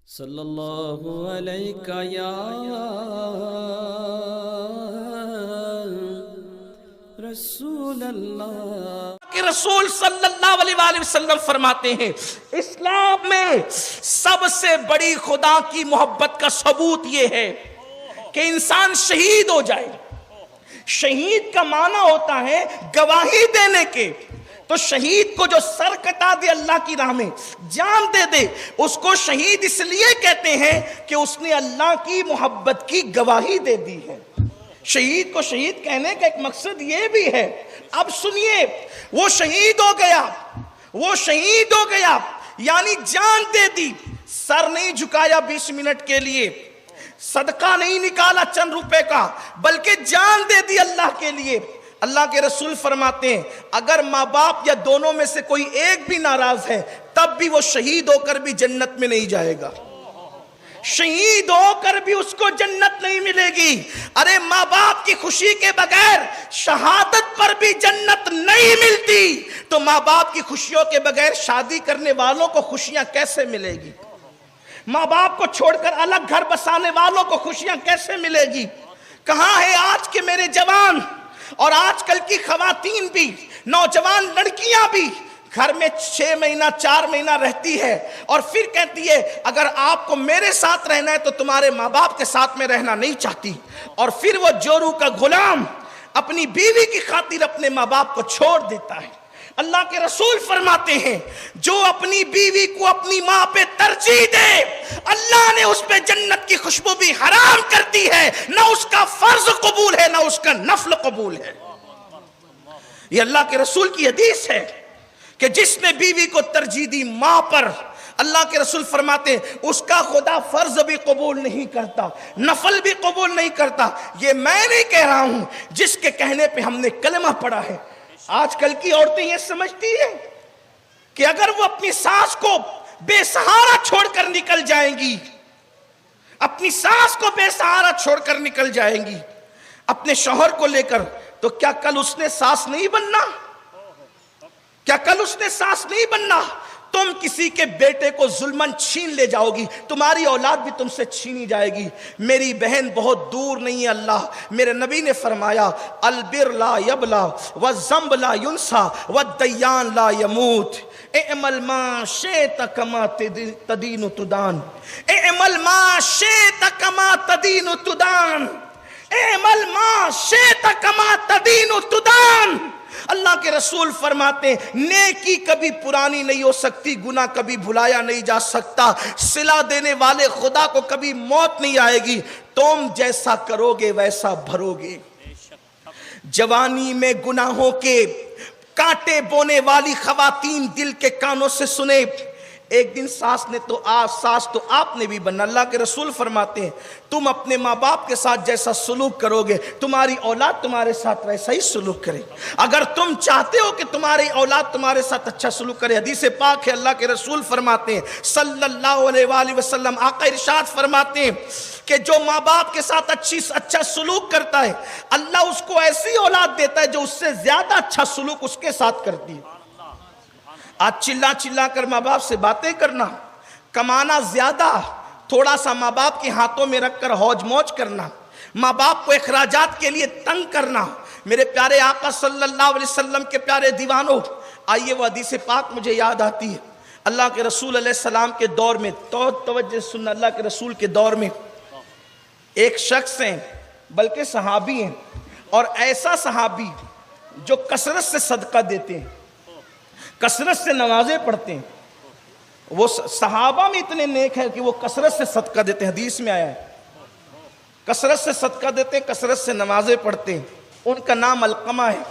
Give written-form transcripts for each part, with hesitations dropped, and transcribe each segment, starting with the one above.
صلی اللہ علیہ یا رسول اللہ کہ رسول صلی اللہ علیہ وآلہ وسلم فرماتے ہیں اسلام میں سب سے بڑی خدا کی محبت کا ثبوت یہ ہے کہ انسان شہید ہو جائے۔ شہید کا معنی ہوتا ہے گواہی دینے کے، تو شہید کو جو سر کٹا دے اللہ کی راہ میں، جان دے دے، اس کو شہید اس لیے کہتے ہیں کہ اس نے اللہ کی محبت کی گواہی دے دی ہے۔ شہید کو شہید کہنے کا ایک مقصد یہ بھی ہے۔ اب سنیے، وہ شہید ہو گیا، وہ شہید ہو گیا یعنی جان دے دی، سر نہیں جھکایا 20 منٹ کے لیے، صدقہ نہیں نکالا چند روپے کا، بلکہ جان دے دی اللہ کے لیے۔ اللہ کے رسول فرماتے ہیں اگر ماں باپ یا دونوں میں سے کوئی ایک بھی ناراض ہے تب بھی وہ شہید ہو کر بھی جنت میں نہیں جائے گا، شہید ہو کر بھی اس کو جنت نہیں ملے گی۔ ارے ماں باپ کی خوشی کے بغیر شہادت پر بھی جنت نہیں ملتی، تو ماں باپ کی خوشیوں کے بغیر شادی کرنے والوں کو خوشیاں کیسے ملے گی؟ ماں باپ کو چھوڑ کر الگ گھر بسانے والوں کو خوشیاں کیسے ملے گی؟ کہاں ہے آج کے میرے جوان اور آج کل کی خواتین بھی، نوجوان لڑکیاں بھی گھر میں 6 مہینہ 4 مہینہ رہتی ہے اور پھر کہتی ہے اگر آپ کو میرے ساتھ رہنا ہے تو تمہارے ماں باپ کے ساتھ میں رہنا نہیں چاہتی، اور پھر وہ جورو کا غلام اپنی بیوی کی خاطر اپنے ماں باپ کو چھوڑ دیتا ہے۔ اللہ کے رسول فرماتے ہیں جو اپنی بیوی کو اپنی ماں پہ ترجیح دے اللہ نے اس پہ جنت کی خوشبو بھی حرام کر دی ہے، نہ اس کا فرض قبول ہے نہ اس کا نفل قبول ہے۔ یہ اللہ کے رسول کی حدیث ہے کہ جس نے بیوی کو ترجیح دی ماں پر، اللہ کے رسول فرماتے ہیں اس کا خدا فرض بھی قبول نہیں کرتا، نفل بھی قبول نہیں کرتا۔ یہ میں نہیں کہہ رہا ہوں، جس کے کہنے پہ ہم نے کلمہ پڑھا ہے۔ آج کل کی عورتیں یہ سمجھتی ہیں کہ اگر وہ اپنی ساس کو بے سہارا چھوڑ کر نکل جائیں گی، اپنی ساس کو بے سہارا چھوڑ کر نکل جائیں گی اپنے شوہر کو لے کر، تو کیا کل اس نے ساس نہیں بننا؟ کیا کل اس نے ساس نہیں بننا؟ تم کسی کے بیٹے کو ظلماً چھین لے جاؤ گی، تمہاری اولاد بھی تم سے چھینی جائے گی۔ میری بہن بہت دور نہیں ہے اللہ، میرے نبی نے فرمایا البر لا یبلا والذنب لا ینسا والدیان لا یموت، اعمل ما شئت کما تدین تدان، اعمل ما شئت کما تدین تدان، اعمل ما شئت کما تدین تدان۔ اللہ کے رسول فرماتے ہیں نیکی کبھی پرانی نہیں ہو سکتی، گناہ کبھی بھلایا نہیں جا سکتا، صلہ دینے والے خدا کو کبھی موت نہیں آئے گی، تم جیسا کرو گے ویسا بھرو گے۔ جوانی میں گناہوں کے کانٹے بونے والی خواتین دل کے کانوں سے سنے، ایک دن ساس تو آپ نے بھی بننا۔ اللہ کے رسول فرماتے ہیں تم اپنے ماں باپ کے ساتھ جیسا سلوک کرو گے تمہاری اولاد تمہارے ساتھ ویسا ہی سلوک کرے۔ اگر تم چاہتے ہو کہ تمہاری اولاد تمہارے ساتھ اچھا سلوک کرے، حدیث پاک ہے اللہ کے رسول فرماتے ہیں صلی اللہ علیہ وآلہ وسلم، آقا ارشاد فرماتے ہیں کہ جو ماں باپ کے ساتھ اچھا سلوک کرتا ہے اللہ اس کو ایسی اولاد دیتا ہے جو اس سے زیادہ اچھا سلوک اس کے ساتھ کرتی ہے۔ آج چلا کر ماں باپ سے باتیں کرنا، کمانا زیادہ، تھوڑا سا ماں باپ کے ہاتھوں میں رکھ کر ہوج موج کرنا، ماں باپ کو اخراجات کے لیے تنگ کرنا۔ میرے پیارے آقا صلی اللہ علیہ وسلم کے پیارے دیوانوں، آئیے وہ حدیث پاک مجھے یاد آتی ہے۔ اللہ کے رسول علیہ السلام کے دور میں، توجہ سننا، اللہ کے رسول کے دور میں ایک شخص ہیں بلکہ صحابی ہیں، اور ایسا صحابی جو کثرت سے صدقہ دیتے ہیں، کثرت سے نمازیں پڑھتے ہیں۔ وہ صحابہ میں اتنے نیک ہیں کہ وہ کثرت سے صدقہ دیتے ہیں، حدیث میں آیا ہے کثرت سے صدقہ دیتے ہیں، کثرت سے نمازیں پڑھتے ہیں۔ ان کا نام علقمہ ہے۔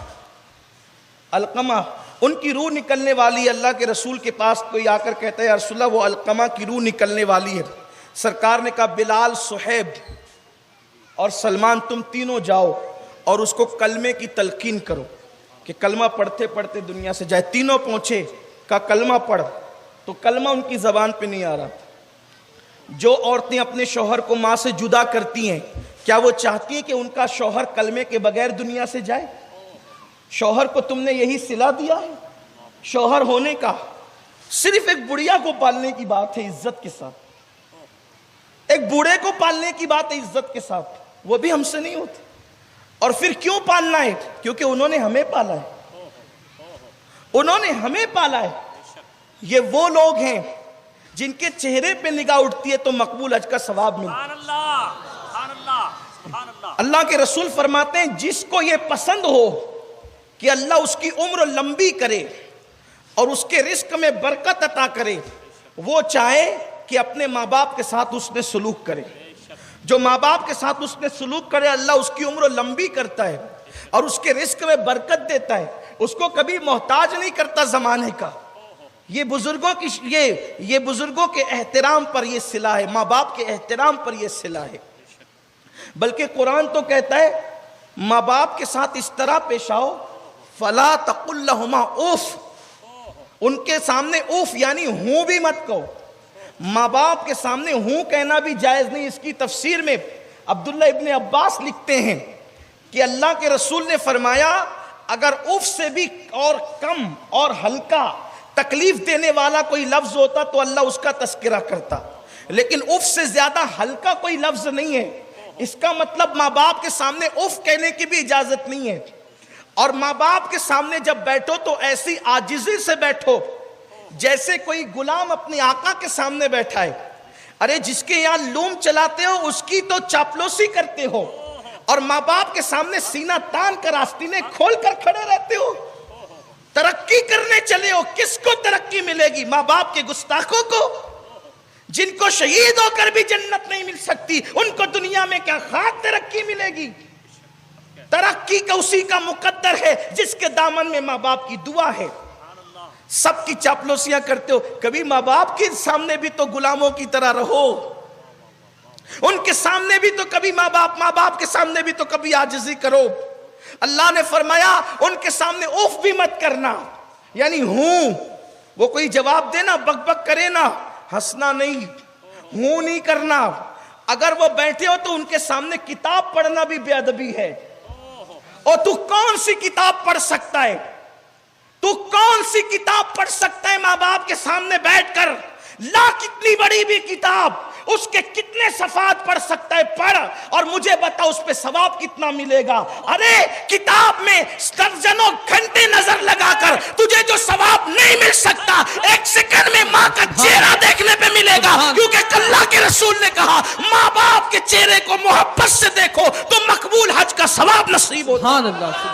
علقمہ، ان کی روح نکلنے والی ہے۔ اللہ کے رسول کے پاس کوئی آ کر کہتا ہے یا رسول اللہ وہ علقمہ کی روح نکلنے والی ہے۔ سرکار نے کہا بلال، صہیب اور سلمان تم تینوں جاؤ اور اس کو کلمے کی تلقین کرو کہ کلمہ پڑھتے پڑھتے دنیا سے جائے۔ تینوں پہنچے، کہا کلمہ پڑھ، تو کلمہ ان کی زبان پہ نہیں آ رہا۔ جو عورتیں اپنے شوہر کو ماں سے جدا کرتی ہیں، کیا وہ چاہتی ہیں کہ ان کا شوہر کلمے کے بغیر دنیا سے جائے؟ شوہر کو تم نے یہی صلہ دیا ہے شوہر ہونے کا، صرف ایک بڑھیا کو پالنے کی بات ہے عزت کے ساتھ۔ ایک بوڑھے کو پالنے کی بات ہے عزت کے ساتھ، وہ بھی ہم سے نہیں ہوتی. اور پھر کیوں پالنا ہے؟ کیونکہ انہوں نے ہمیں پالا ہے، انہوں نے ہمیں پالا ہے. یہ وہ لوگ ہیں جن کے چہرے پہ نگاہ اٹھتی ہے تو مقبول حج کا ثواب ملتا ہے. اللہ کے رسول فرماتے ہیں جس کو یہ پسند ہو کہ اللہ اس کی عمر لمبی کرے اور اس کے رزق میں برکت عطا کرے، وہ چاہے کہ اپنے ماں باپ کے ساتھ اس نے سلوک کرے. جو ماں باپ کے ساتھ اس نے سلوک کرے اللہ اس کی عمر لمبی کرتا ہے اور اس کے رزق میں برکت دیتا ہے، اس کو کبھی محتاج نہیں کرتا زمانے کا. یہ بزرگوں کے احترام پر یہ صلہ ہے، ماں باپ کے احترام پر یہ صلہ ہے. بلکہ قرآن تو کہتا ہے ماں باپ کے ساتھ اس طرح پیش آؤ، فلا تقل لہما اوف، ان کے سامنے اوف یعنی ہوں بھی مت کہو. ماں باپ کے سامنے ہوں کہنا بھی جائز نہیں. اس کی تفسیر میں عبداللہ ابن عباس لکھتے ہیں کہ اللہ کے رسول نے فرمایا اگر اوف سے بھی اور کم اور ہلکا تکلیف دینے والا کوئی لفظ ہوتا تو اللہ اس کا تذکرہ کرتا، لیکن اوف سے زیادہ ہلکا کوئی لفظ نہیں ہے. اس کا مطلب ماں باپ کے سامنے اوف کہنے کی بھی اجازت نہیں ہے. اور ماں باپ کے سامنے جب بیٹھو تو ایسی عاجزی سے بیٹھو جیسے کوئی غلام اپنے آقا کے سامنے بیٹھا ہے. ارے جس کے یہاں لوم چلاتے ہو اس کی تو چاپلوسی کرتے ہو، اور ماں باپ کے سامنے سینہ تان کر آستینیں کھول کر کھڑے رہتے ہو. ترقی کرنے چلے ہو، کس کو ترقی ملے گی؟ ماں باپ کے گستاخوں کو، جن کو شہید ہو کر بھی جنت نہیں مل سکتی، ان کو دنیا میں کیا خاک ترقی ملے گی؟ ترقی کا اسی کا مقدر ہے جس کے دامن میں ماں باپ کی دعا ہے. سب کی چاپلوسیاں کرتے ہو، کبھی ماں باپ کے سامنے بھی تو غلاموں کی طرح رہو. ان کے سامنے بھی تو کبھی ماں باپ کے سامنے بھی تو کبھی عاجزی کرو. اللہ نے فرمایا ان کے سامنے اوف بھی مت کرنا، یعنی ہوں وہ کوئی جواب دینا بک بک کرے نا، ہنسنا نہیں، ہوں نہیں کرنا. اگر وہ بیٹھے ہو تو ان کے سامنے کتاب پڑھنا بھی بے ادبی ہے. اور تو کون سی کتاب پڑھ سکتا ہے؟ تو کون سی کتاب پڑھ سکتا ہے ماں باپ کے سامنے بیٹھ کر؟ لا کتنی بڑی بھی کتاب، اس کے کتنے صفحات پڑھ سکتا ہے؟ پڑھ اور مجھے بتا اس پہ ثواب کتنا ملے گا. ارے کتاب میں درجنوں گھنٹے نظر لگا کر تجھے جو ثواب نہیں مل سکتا، ایک سیکنڈ میں ماں کا چہرہ دیکھنے پہ ملے گا. کیونکہ اللہ کے رسول نے کہا ماں باپ کے چہرے کو محبت سے دیکھو تو مقبول حج کا ثواب نصیب ہوتا ہے.